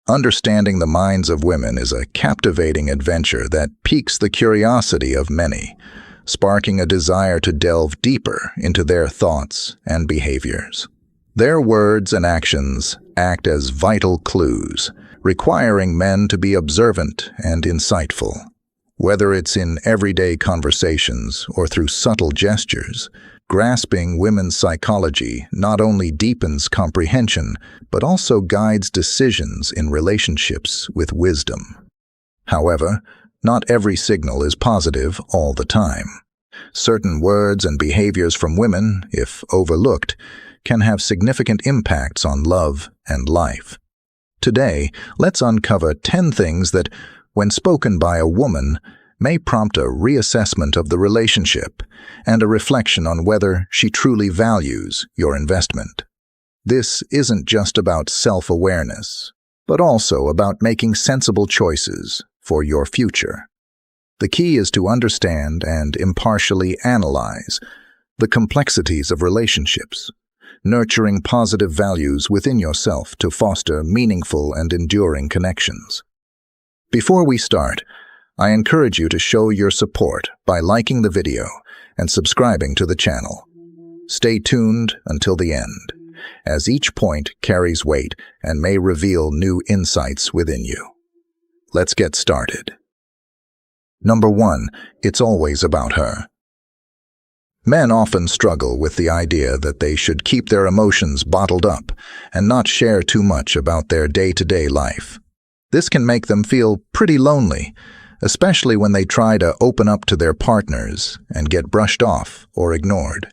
Understanding the minds of women is a captivating adventure that piques the curiosity of many, sparking a desire to delve deeper into their thoughts and behaviors. Their words and actions act as vital clues, requiring men to be observant and insightful. Whether it's in everyday conversations or through subtle gestures, grasping women's psychology not only deepens comprehension, but also guides decisions in relationships with wisdom. However, not every signal is positive all the time. Certain words and behaviors from women, if overlooked, can have significant impacts on love and life. Today, let's uncover 10 things that, when spoken by a woman, may prompt a reassessment of the relationship and a reflection on whether she truly values your investment. This isn't just about self-awareness, but also about making sensible choices for your future. The key is to understand and impartially analyze the complexities of relationships, nurturing positive values within yourself to foster meaningful and enduring connections. Before we start, I encourage you to show your support by liking the video and subscribing to the channel. Stay tuned until the end, as each point carries weight and may reveal new insights within you. Let's get started. Number 1, it's always about her. Men often struggle with the idea that they should keep their emotions bottled up and not share too much about their day-to-day life. This can make them feel pretty lonely, especially when they try to open up to their partners and get brushed off or ignored.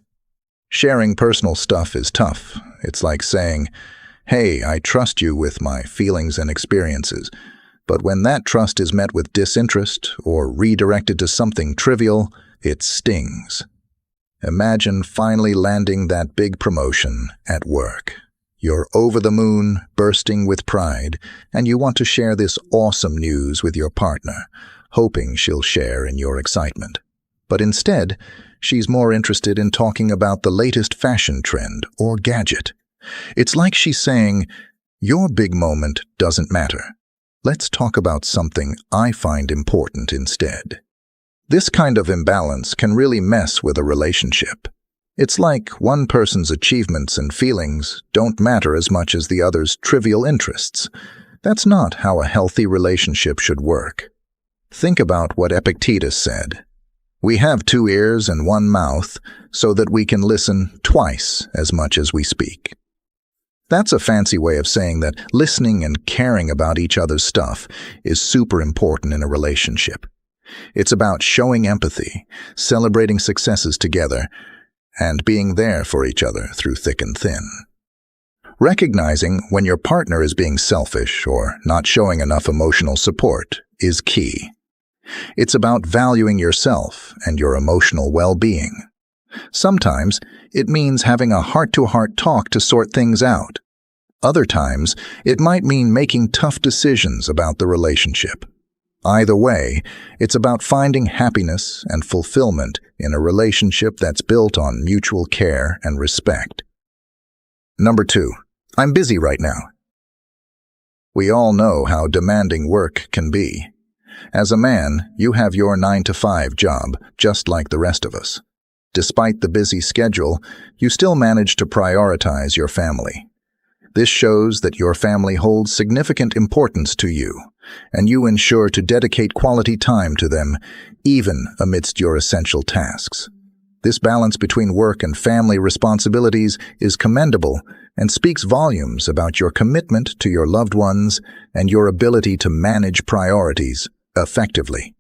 Sharing personal stuff is tough. It's like saying, "Hey, I trust you with my feelings and experiences." But when that trust is met with disinterest or redirected to something trivial, it stings. Imagine finally landing that big promotion at work. You're over the moon, bursting with pride, and you want to share this awesome news with your partner, hoping she'll share in your excitement. But instead, she's more interested in talking about the latest fashion trend or gadget. It's like she's saying, "Your big moment doesn't matter. Let's talk about something I find important instead." This kind of imbalance can really mess with a relationship. It's like one person's achievements and feelings don't matter as much as the other's trivial interests. That's not how a healthy relationship should work. Think about what Epictetus said. "We have 2 ears and 1 mouth so that we can listen twice as much as we speak." That's a fancy way of saying that listening and caring about each other's stuff is super important in a relationship. It's about showing empathy, celebrating successes together, and being there for each other through thick and thin. Recognizing when your partner is being selfish or not showing enough emotional support is key. It's about valuing yourself and your emotional well-being. Sometimes it means having a heart-to-heart talk to sort things out. Other times, it might mean making tough decisions about the relationship. Either way, it's about finding happiness and fulfillment in a relationship that's built on mutual care and respect. Number 2, I'm busy right now. We all know how demanding work can be. As a man, you have your 9-to-5 job, just like the rest of us. Despite the busy schedule, you still manage to prioritize your family. This shows that your family holds significant importance to you, and you ensure to dedicate quality time to them, even amidst your essential tasks. This balance between work and family responsibilities is commendable and speaks volumes about your commitment to your loved ones and your ability to manage priorities effectively.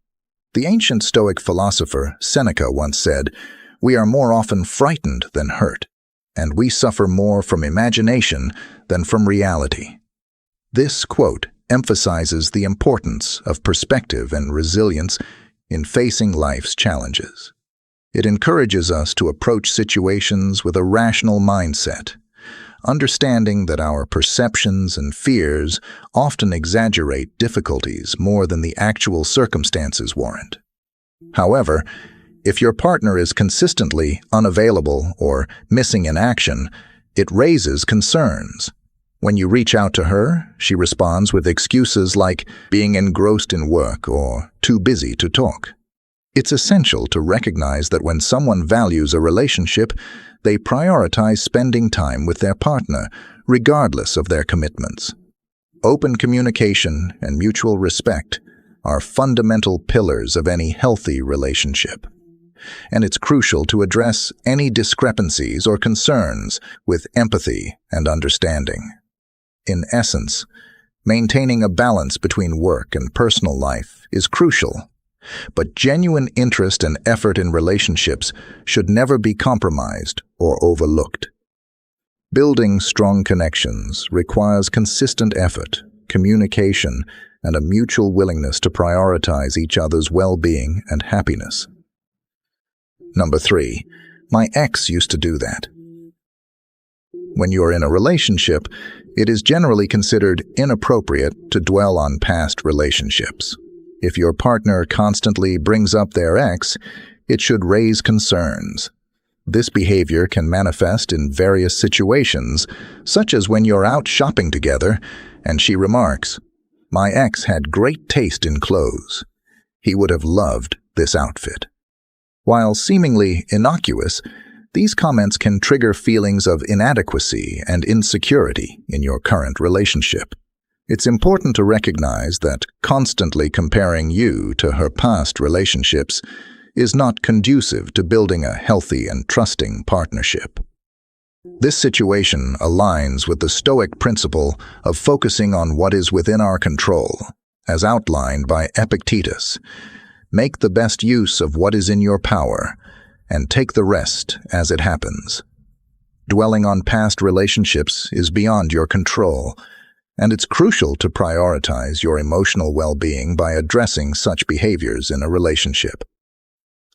The ancient Stoic philosopher Seneca once said, "We are more often frightened than hurt, and we suffer more from imagination than from reality." This quote emphasizes the importance of perspective and resilience in facing life's challenges. It encourages us to approach situations with a rational mindset, understanding that our perceptions and fears often exaggerate difficulties more than the actual circumstances warrant. However, if your partner is consistently unavailable or missing in action, it raises concerns. When you reach out to her, she responds with excuses like being engrossed in work or too busy to talk. It's essential to recognize that when someone values a relationship, they prioritize spending time with their partner, regardless of their commitments. Open communication and mutual respect are fundamental pillars of any healthy relationship. And it's crucial to address any discrepancies or concerns with empathy and understanding. In essence, maintaining a balance between work and personal life is crucial, but genuine interest and effort in relationships should never be compromised or overlooked. Building strong connections requires consistent effort, communication, and a mutual willingness to prioritize each other's well-being and happiness. Number 3, my ex used to do that. When you're in a relationship, it is generally considered inappropriate to dwell on past relationships. If your partner constantly brings up their ex, it should raise concerns. This behavior can manifest in various situations, such as when you're out shopping together and she remarks, "My ex had great taste in clothes. He would have loved this outfit." While seemingly innocuous, these comments can trigger feelings of inadequacy and insecurity in your current relationship. It's important to recognize that constantly comparing you to her past relationships is not conducive to building a healthy and trusting partnership. This situation aligns with the Stoic principle of focusing on what is within our control, as outlined by Epictetus. Make the best use of what is in your power, and take the rest as it happens. Dwelling on past relationships is beyond your control, and it's crucial to prioritize your emotional well-being by addressing such behaviors in a relationship.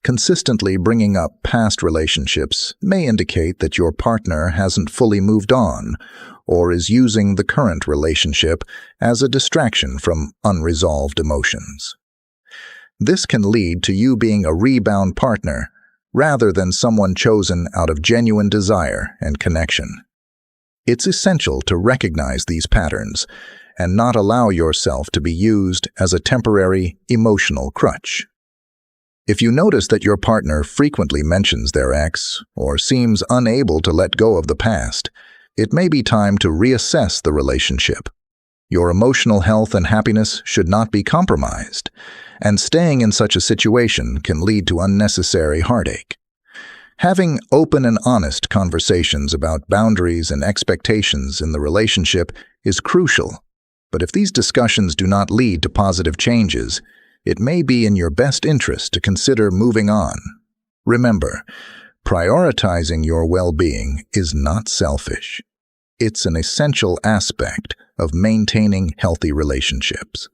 Consistently bringing up past relationships may indicate that your partner hasn't fully moved on or is using the current relationship as a distraction from unresolved emotions. This can lead to you being a rebound partner rather than someone chosen out of genuine desire and connection. It's essential to recognize these patterns and not allow yourself to be used as a temporary emotional crutch. If you notice that your partner frequently mentions their ex or seems unable to let go of the past, it may be time to reassess the relationship. Your emotional health and happiness should not be compromised, and staying in such a situation can lead to unnecessary heartache. Having open and honest conversations about boundaries and expectations in the relationship is crucial, but if these discussions do not lead to positive changes, it may be in your best interest to consider moving on. Remember, prioritizing your well-being is not selfish. It's an essential aspect of maintaining healthy relationships.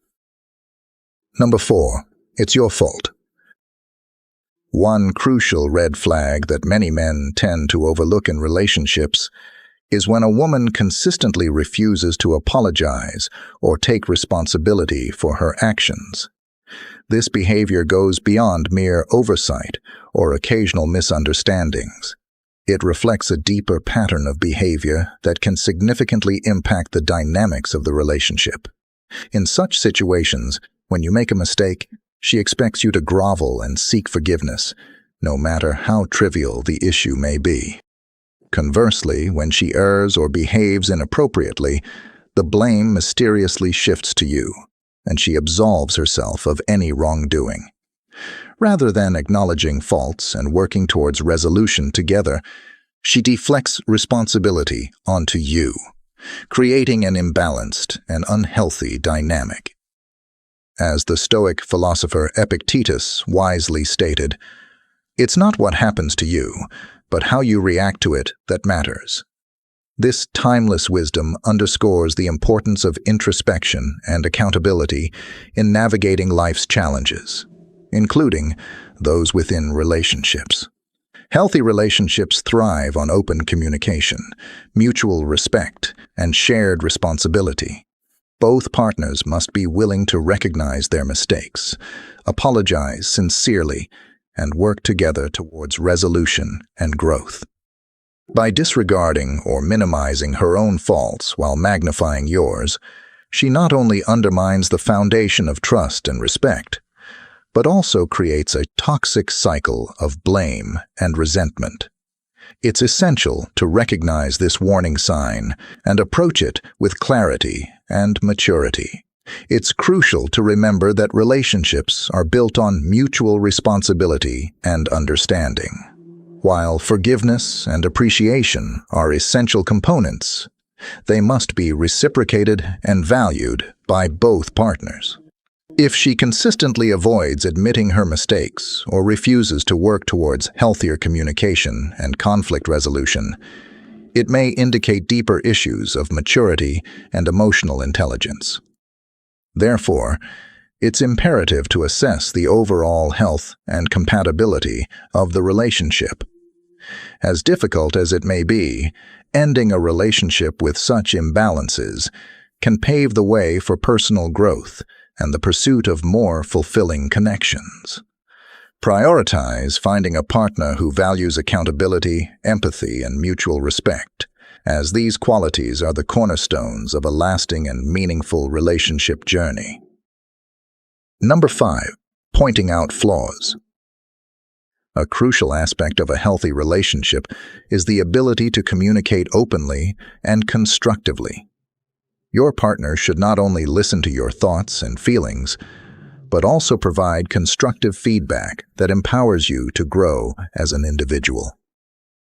Number 4, it's your fault. One crucial red flag that many men tend to overlook in relationships is when a woman consistently refuses to apologize or take responsibility for her actions. This behavior goes beyond mere oversight or occasional misunderstandings. It reflects a deeper pattern of behavior that can significantly impact the dynamics of the relationship. In such situations, when you make a mistake, she expects you to grovel and seek forgiveness, no matter how trivial the issue may be. Conversely, when she errs or behaves inappropriately, the blame mysteriously shifts to you, and she absolves herself of any wrongdoing. Rather than acknowledging faults and working towards resolution together, she deflects responsibility onto you, creating an imbalanced and unhealthy dynamic. As the Stoic philosopher Epictetus wisely stated, "It's not what happens to you, but how you react to it that matters." This timeless wisdom underscores the importance of introspection and accountability in navigating life's challenges, including those within relationships. Healthy relationships thrive on open communication, mutual respect, and shared responsibility. Both partners must be willing to recognize their mistakes, apologize sincerely, and work together towards resolution and growth. By disregarding or minimizing her own faults while magnifying yours, she not only undermines the foundation of trust and respect, but also creates a toxic cycle of blame and resentment. It's essential to recognize this warning sign and approach it with clarity and maturity. It's crucial to remember that relationships are built on mutual responsibility and understanding. While forgiveness and appreciation are essential components, they must be reciprocated and valued by both partners. If she consistently avoids admitting her mistakes or refuses to work towards healthier communication and conflict resolution, it may indicate deeper issues of maturity and emotional intelligence. Therefore, it's imperative to assess the overall health and compatibility of the relationship. As difficult as it may be, ending a relationship with such imbalances can pave the way for personal growth and the pursuit of more fulfilling connections. Prioritize finding a partner who values accountability, empathy, and mutual respect, as these qualities are the cornerstones of a lasting and meaningful relationship journey. Number 5. Pointing out flaws. A crucial aspect of a healthy relationship is the ability to communicate openly and constructively. Your partner should not only listen to your thoughts and feelings, but also provide constructive feedback that empowers you to grow as an individual.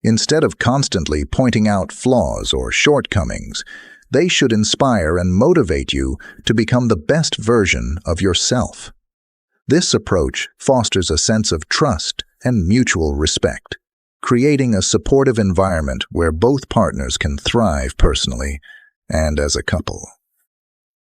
Instead of constantly pointing out flaws or shortcomings, they should inspire and motivate you to become the best version of yourself. This approach fosters a sense of trust and mutual respect, creating a supportive environment where both partners can thrive personally and as a couple.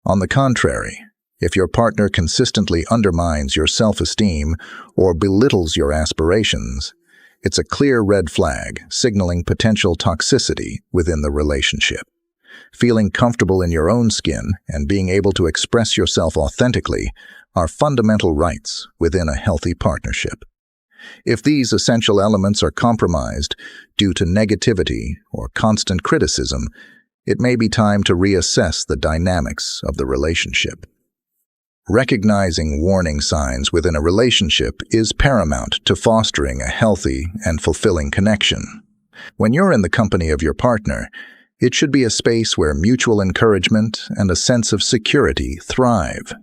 On the contrary, if your partner consistently undermines your self-esteem or belittles your aspirations, it's a clear red flag signaling potential toxicity within the relationship. Feeling comfortable in your own skin and being able to express yourself authentically are fundamental rights within a healthy partnership. If these essential elements are compromised due to negativity or constant criticism, it may be time to reassess the dynamics of the relationship. Recognizing warning signs within a relationship is paramount to fostering a healthy and fulfilling connection. When you're in the company of your partner, it should be a space where mutual encouragement and a sense of security thrive.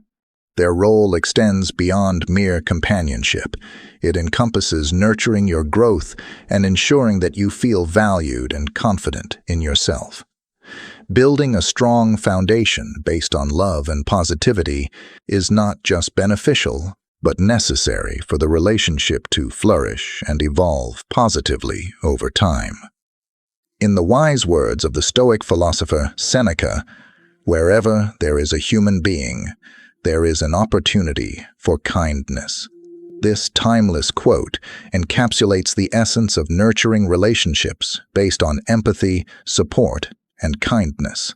Their role extends beyond mere companionship. It encompasses nurturing your growth and ensuring that you feel valued and confident in yourself. Building a strong foundation based on love and positivity is not just beneficial, but necessary for the relationship to flourish and evolve positively over time. In the wise words of the Stoic philosopher Seneca, "Wherever there is a human being, there is an opportunity for kindness." This timeless quote encapsulates the essence of nurturing relationships based on empathy, support, and kindness.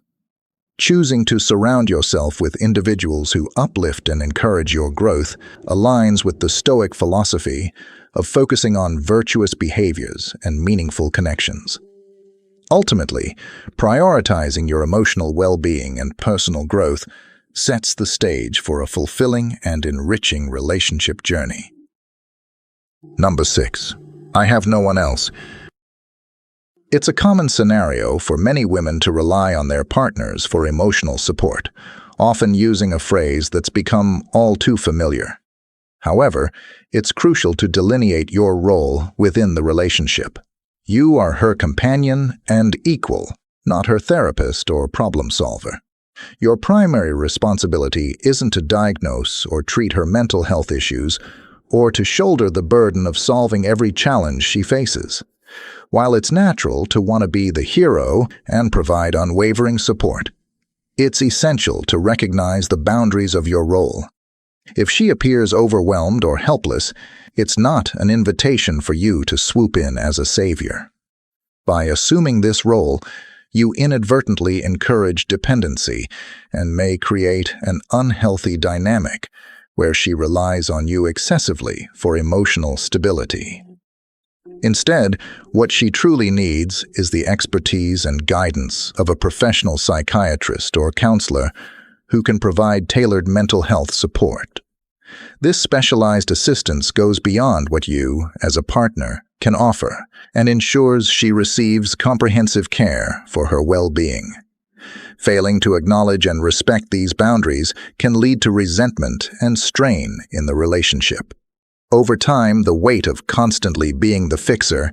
Choosing to surround yourself with individuals who uplift and encourage your growth aligns with the Stoic philosophy of focusing on virtuous behaviors and meaningful connections. Ultimately, prioritizing your emotional well-being and personal growth sets the stage for a fulfilling and enriching relationship journey. Number 6. I have no one else. It's a common scenario for many women to rely on their partners for emotional support, often using a phrase that's become all too familiar. However, it's crucial to delineate your role within the relationship. You are her companion and equal, not her therapist or problem solver. Your primary responsibility isn't to diagnose or treat her mental health issues or to shoulder the burden of solving every challenge she faces. While it's natural to want to be the hero and provide unwavering support, it's essential to recognize the boundaries of your role. If she appears overwhelmed or helpless, it's not an invitation for you to swoop in as a savior. By assuming this role, you inadvertently encourage dependency and may create an unhealthy dynamic where she relies on you excessively for emotional stability. Instead, what she truly needs is the expertise and guidance of a professional psychiatrist or counselor who can provide tailored mental health support. This specialized assistance goes beyond what you, as a partner, can offer and ensures she receives comprehensive care for her well-being. Failing to acknowledge and respect these boundaries can lead to resentment and strain in the relationship. Over time, the weight of constantly being the fixer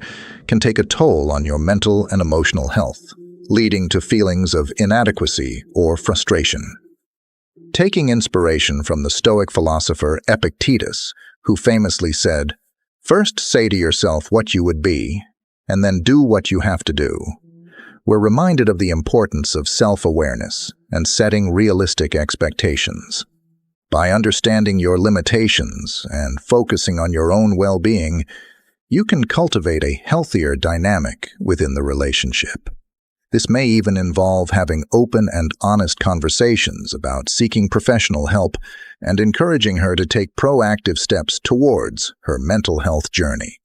can take a toll on your mental and emotional health, leading to feelings of inadequacy or frustration. Taking inspiration from the Stoic philosopher Epictetus, who famously said, "First say to yourself what you would be, and then do what you have to do," we're reminded of the importance of self-awareness and setting realistic expectations. By understanding your limitations and focusing on your own well-being, you can cultivate a healthier dynamic within the relationship. This may even involve having open and honest conversations about seeking professional help and encouraging her to take proactive steps towards her mental health journey.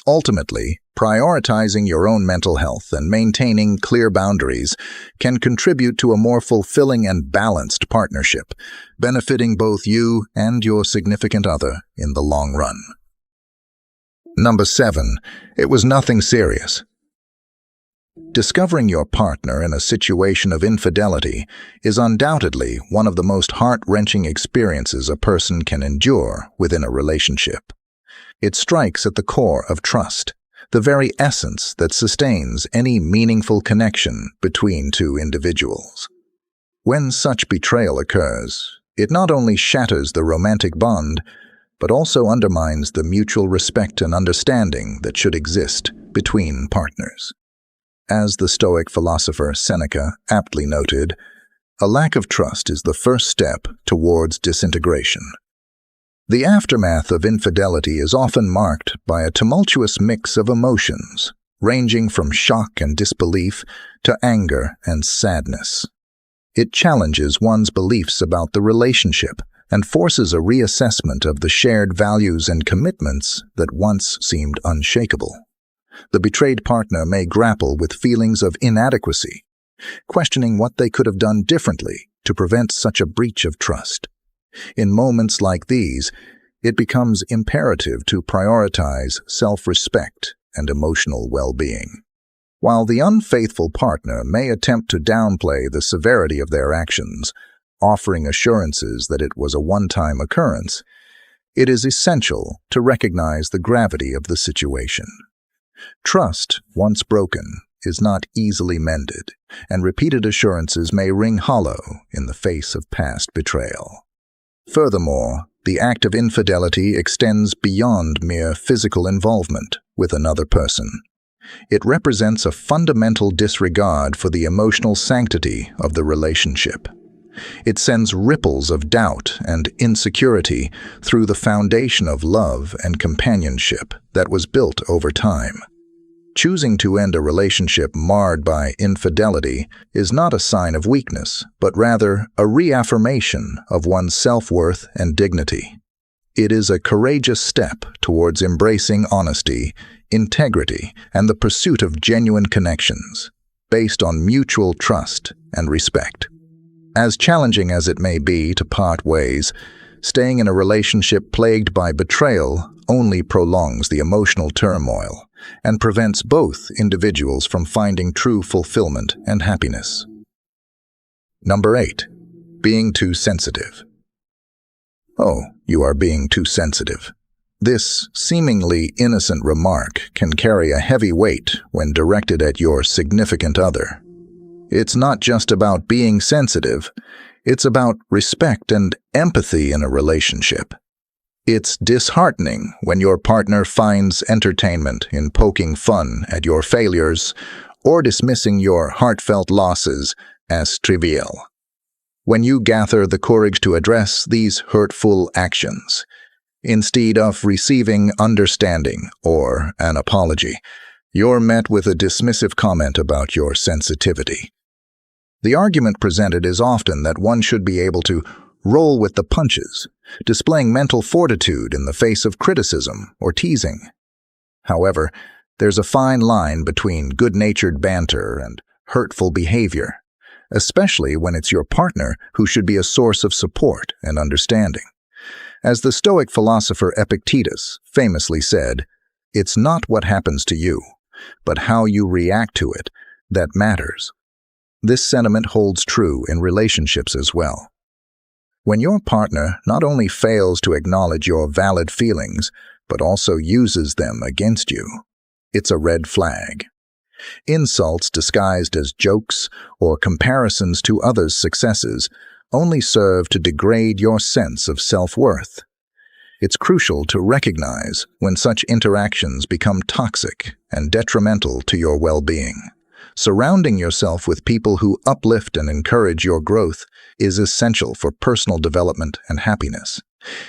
Ultimately, prioritizing your own mental health and maintaining clear boundaries can contribute to a more fulfilling and balanced partnership, benefiting both you and your significant other in the long run. Number 7. It was nothing serious. Discovering your partner in a situation of infidelity is undoubtedly one of the most heart-wrenching experiences a person can endure within a relationship. It strikes at the core of trust, the very essence that sustains any meaningful connection between two individuals. When such betrayal occurs, it not only shatters the romantic bond, but also undermines the mutual respect and understanding that should exist between partners. As the Stoic philosopher Seneca aptly noted, a lack of trust is the first step towards disintegration. The aftermath of infidelity is often marked by a tumultuous mix of emotions, ranging from shock and disbelief to anger and sadness. It challenges one's beliefs about the relationship and forces a reassessment of the shared values and commitments that once seemed unshakable. The betrayed partner may grapple with feelings of inadequacy, questioning what they could have done differently to prevent such a breach of trust. In moments like these, it becomes imperative to prioritize self-respect and emotional well-being. While the unfaithful partner may attempt to downplay the severity of their actions, offering assurances that it was a one-time occurrence, it is essential to recognize the gravity of the situation. Trust, once broken, is not easily mended, and repeated assurances may ring hollow in the face of past betrayal. Furthermore, the act of infidelity extends beyond mere physical involvement with another person. It represents a fundamental disregard for the emotional sanctity of the relationship. It sends ripples of doubt and insecurity through the foundation of love and companionship that was built over time. Choosing to end a relationship marred by infidelity is not a sign of weakness, but rather a reaffirmation of one's self-worth and dignity. It is a courageous step towards embracing honesty, integrity, and the pursuit of genuine connections, based on mutual trust and respect. As challenging as it may be to part ways, staying in a relationship plagued by betrayal only prolongs the emotional turmoil and prevents both individuals from finding true fulfillment and happiness. Number 8. Being too sensitive. "Oh, you are being too sensitive." This seemingly innocent remark can carry a heavy weight when directed at your significant other. It's not just about being sensitive, it's about respect and empathy in a relationship. It's disheartening when your partner finds entertainment in poking fun at your failures or dismissing your heartfelt losses as trivial. When you gather the courage to address these hurtful actions, instead of receiving understanding or an apology, you're met with a dismissive comment about your sensitivity. The argument presented is often that one should be able to roll with the punches, displaying mental fortitude in the face of criticism or teasing. However, There's a fine line between good-natured banter and hurtful behavior, especially when it's your partner who should be a source of support and understanding. As the Stoic philosopher Epictetus famously said, "It's not what happens to you, but how you react to it that matters." This sentiment holds true in relationships as well. When your partner not only fails to acknowledge your valid feelings, but also uses them against you, it's a red flag. Insults disguised as jokes or comparisons to others' successes only serve to degrade your sense of self-worth. It's crucial to recognize when such interactions become toxic and detrimental to your well-being. Surrounding yourself with people who uplift and encourage your growth is essential for personal development and happiness.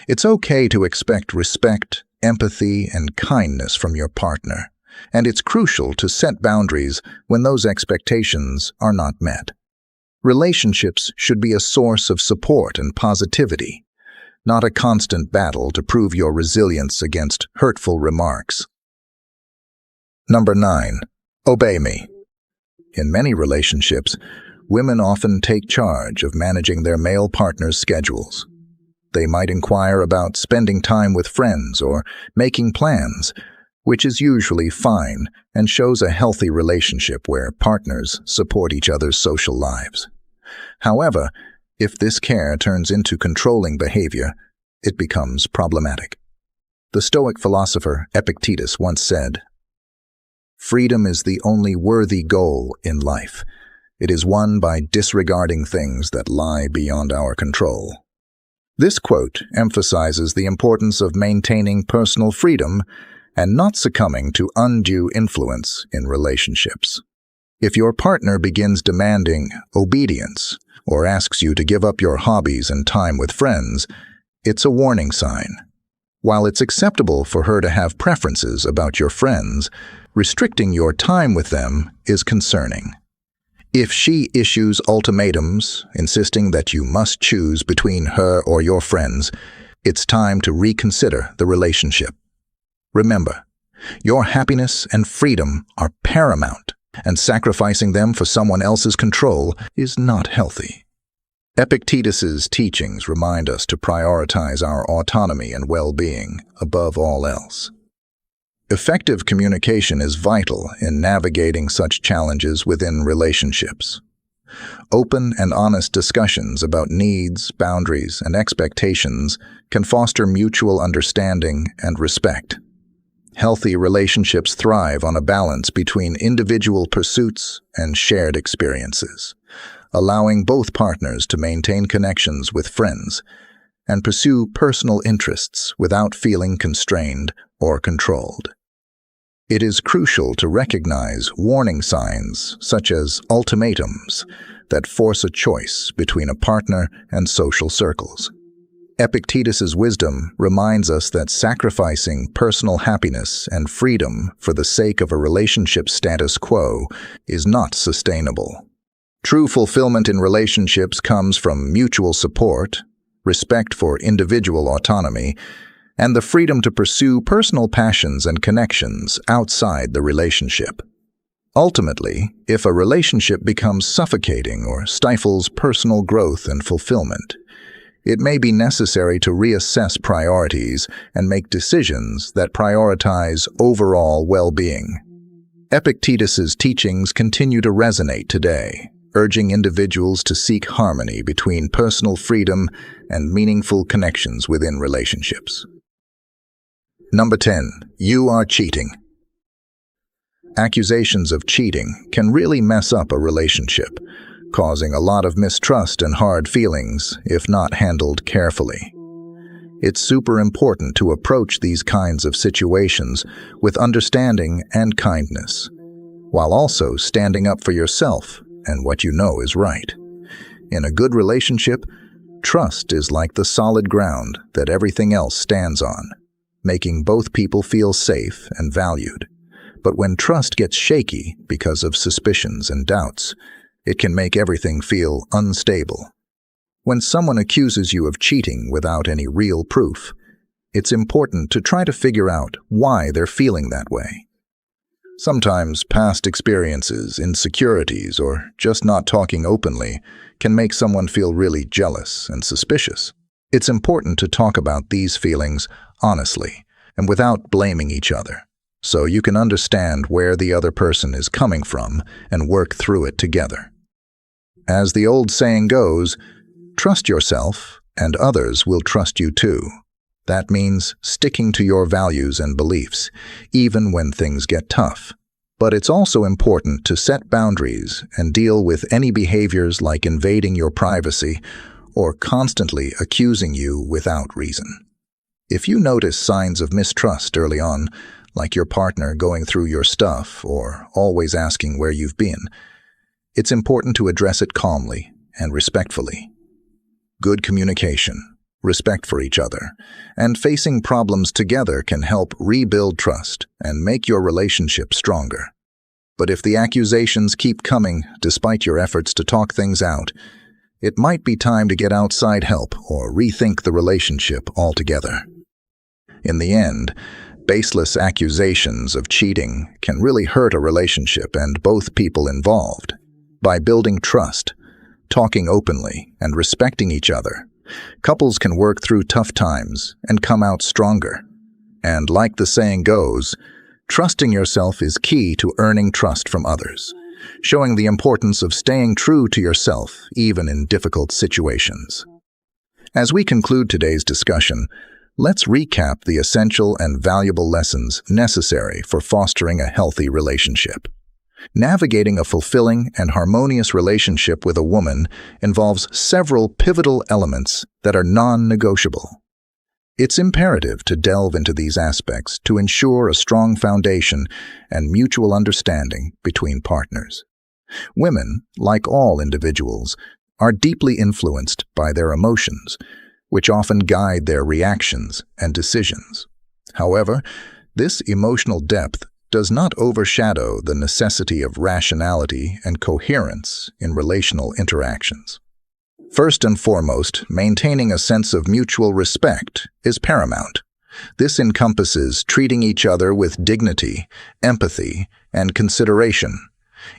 It's okay to expect respect, empathy, and kindness from your partner, and it's crucial to set boundaries when those expectations are not met. Relationships should be a source of support and positivity, not a constant battle to prove your resilience against hurtful remarks. Number 9. Obey me. In many relationships, women often take charge of managing their male partner's schedules. They might inquire about spending time with friends or making plans, which is usually fine and shows a healthy relationship where partners support each other's social lives. However, if this care turns into controlling behavior, it becomes problematic. The Stoic philosopher Epictetus once said, "Freedom is the only worthy goal in life. It is won by disregarding things that lie beyond our control." This quote emphasizes the importance of maintaining personal freedom and not succumbing to undue influence in relationships. If your partner begins demanding obedience or asks you to give up your hobbies and time with friends, it's a warning sign. While it's acceptable for her to have preferences about your friends, restricting your time with them is concerning. If she issues ultimatums, insisting that you must choose between her or your friends, it's time to reconsider the relationship. Remember, your happiness and freedom are paramount, and sacrificing them for someone else's control is not healthy. Epictetus's teachings remind us to prioritize our autonomy and well-being above all else. Effective communication is vital in navigating such challenges within relationships. Open and honest discussions about needs, boundaries, and expectations can foster mutual understanding and respect. Healthy relationships thrive on a balance between individual pursuits and shared experiences, allowing both partners to maintain connections with friends and pursue personal interests without feeling constrained or controlled. It is crucial to recognize warning signs, such as ultimatums, that force a choice between a partner and social circles. Epictetus's wisdom reminds us that sacrificing personal happiness and freedom for the sake of a relationship status quo is not sustainable. True fulfillment in relationships comes from mutual support, respect for individual autonomy, and the freedom to pursue personal passions and connections outside the relationship. Ultimately, if a relationship becomes suffocating or stifles personal growth and fulfillment, it may be necessary to reassess priorities and make decisions that prioritize overall well-being. Epictetus's teachings continue to resonate today, urging individuals to seek harmony between personal freedom and meaningful connections within relationships. Number 10. You are cheating. Accusations of cheating can really mess up a relationship, causing a lot of mistrust and hard feelings if not handled carefully. It's super important to approach these kinds of situations with understanding and kindness, while also standing up for yourself and what you know is right. In a good relationship, trust is like the solid ground that everything else stands on, making both people feel safe and valued. But when trust gets shaky because of suspicions and doubts, it can make everything feel unstable. When someone accuses you of cheating without any real proof, it's important to try to figure out why they're feeling that way. Sometimes past experiences, insecurities, or just not talking openly can make someone feel really jealous and suspicious. It's important to talk about these feelings honestly and without blaming each other, so you can understand where the other person is coming from and work through it together. As the old saying goes, trust yourself and others will trust you too. That means sticking to your values and beliefs, even when things get tough. But it's also important to set boundaries and deal with any behaviors like invading your privacy or constantly accusing you without reason. If you notice signs of mistrust early on, like your partner going through your stuff or always asking where you've been, it's important to address it calmly and respectfully. Good communication, respect for each other, and facing problems together can help rebuild trust and make your relationship stronger. But if the accusations keep coming despite your efforts to talk things out, it might be time to get outside help or rethink the relationship altogether. In the end, baseless accusations of cheating can really hurt a relationship and both people involved. By building trust, talking openly, and respecting each other, couples can work through tough times and come out stronger. And like the saying goes, trusting yourself is key to earning trust from others, showing the importance of staying true to yourself even in difficult situations. As we conclude today's discussion, let's recap the essential and valuable lessons necessary for fostering a healthy relationship. Navigating a fulfilling and harmonious relationship with a woman involves several pivotal elements that are non-negotiable. It's imperative to delve into these aspects to ensure a strong foundation and mutual understanding between partners. Women, like all individuals, are deeply influenced by their emotions, which often guide their reactions and decisions. However, this emotional depth does not overshadow the necessity of rationality and coherence in relational interactions. First and foremost, maintaining a sense of mutual respect is paramount. This encompasses treating each other with dignity, empathy, and consideration,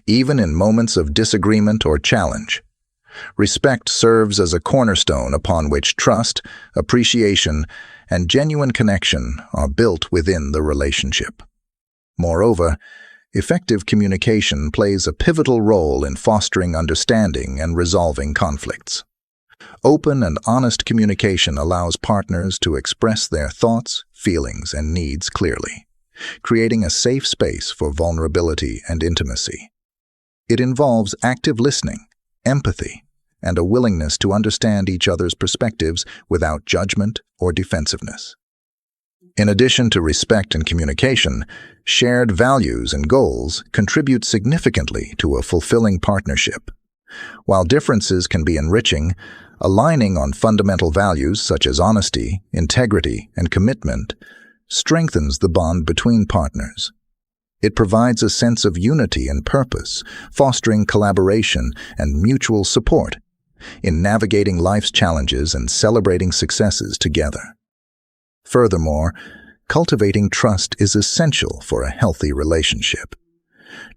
even in moments of disagreement or challenge. Respect serves as a cornerstone upon which trust, appreciation, and genuine connection are built within the relationship. Moreover, effective communication plays a pivotal role in fostering understanding and resolving conflicts. Open and honest communication allows partners to express their thoughts, feelings, and needs clearly, creating a safe space for vulnerability and intimacy. It involves active listening, empathy, and a willingness to understand each other's perspectives without judgment or defensiveness. In addition to respect and communication, shared values and goals contribute significantly to a fulfilling partnership. While differences can be enriching, aligning on fundamental values such as honesty, integrity, and commitment strengthens the bond between partners. It provides a sense of unity and purpose, fostering collaboration and mutual support in navigating life's challenges and celebrating successes together. Furthermore, cultivating trust is essential for a healthy relationship.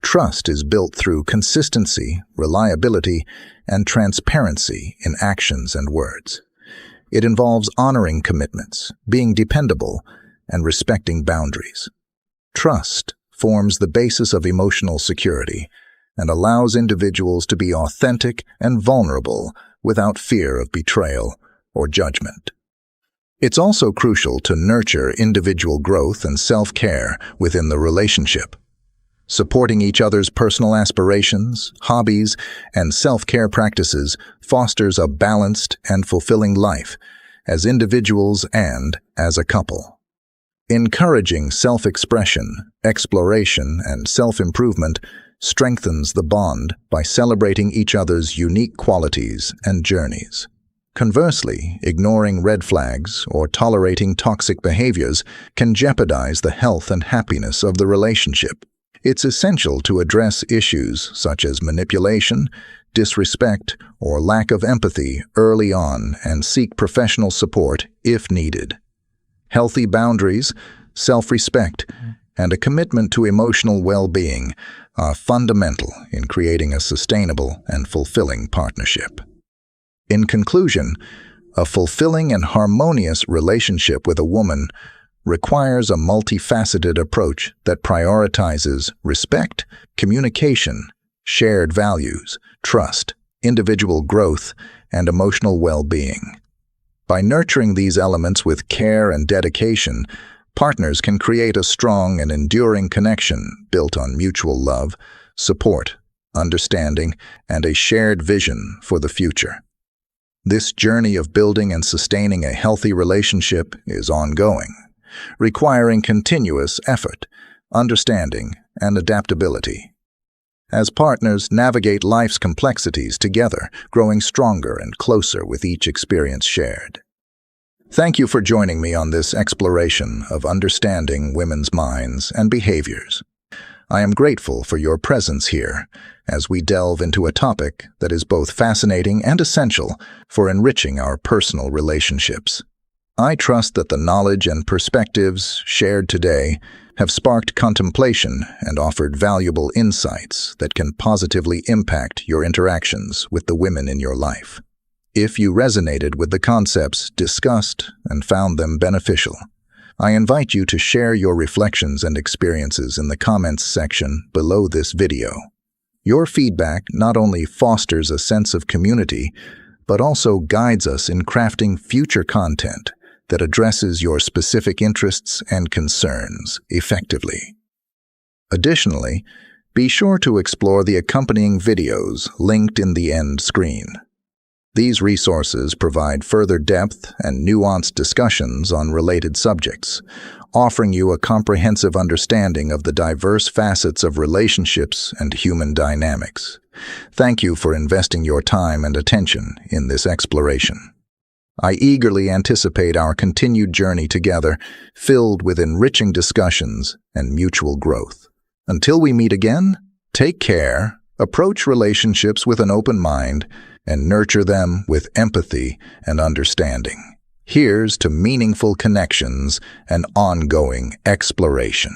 Trust is built through consistency, reliability, and transparency in actions and words. It involves honoring commitments, being dependable, and respecting boundaries. Trust forms the basis of emotional security and allows individuals to be authentic and vulnerable without fear of betrayal or judgment. It's also crucial to nurture individual growth and self-care within the relationship. Supporting each other's personal aspirations, hobbies, and self-care practices fosters a balanced and fulfilling life as individuals and as a couple. Encouraging self-expression, exploration, and self-improvement strengthens the bond by celebrating each other's unique qualities and journeys. Conversely, ignoring red flags or tolerating toxic behaviors can jeopardize the health and happiness of the relationship. It's essential to address issues such as manipulation, disrespect, or lack of empathy early on and seek professional support if needed. Healthy boundaries, self-respect, and a commitment to emotional well-being are fundamental in creating a sustainable and fulfilling partnership. In conclusion, a fulfilling and harmonious relationship with a woman requires a multifaceted approach that prioritizes respect, communication, shared values, trust, individual growth, and emotional well-being. By nurturing these elements with care and dedication, partners can create a strong and enduring connection built on mutual love, support, understanding, and a shared vision for the future. This journey of building and sustaining a healthy relationship is ongoing, requiring continuous effort, understanding, and adaptability. As partners navigate life's complexities together, growing stronger and closer with each experience shared. Thank you for joining me on this exploration of understanding women's minds and behaviors. I am grateful for your presence here as we delve into a topic that is both fascinating and essential for enriching our personal relationships. I trust that the knowledge and perspectives shared today have sparked contemplation and offered valuable insights that can positively impact your interactions with the women in your life. If you resonated with the concepts discussed and found them beneficial, I invite you to share your reflections and experiences in the comments section below this video. Your feedback not only fosters a sense of community, but also guides us in crafting future content that addresses your specific interests and concerns effectively. Additionally, be sure to explore the accompanying videos linked in the end screen. These resources provide further depth and nuanced discussions on related subjects, offering you a comprehensive understanding of the diverse facets of relationships and human dynamics. Thank you for investing your time and attention in this exploration. I eagerly anticipate our continued journey together, filled with enriching discussions and mutual growth. Until we meet again, take care, approach relationships with an open mind, and nurture them with empathy and understanding. Here's to meaningful connections and ongoing exploration.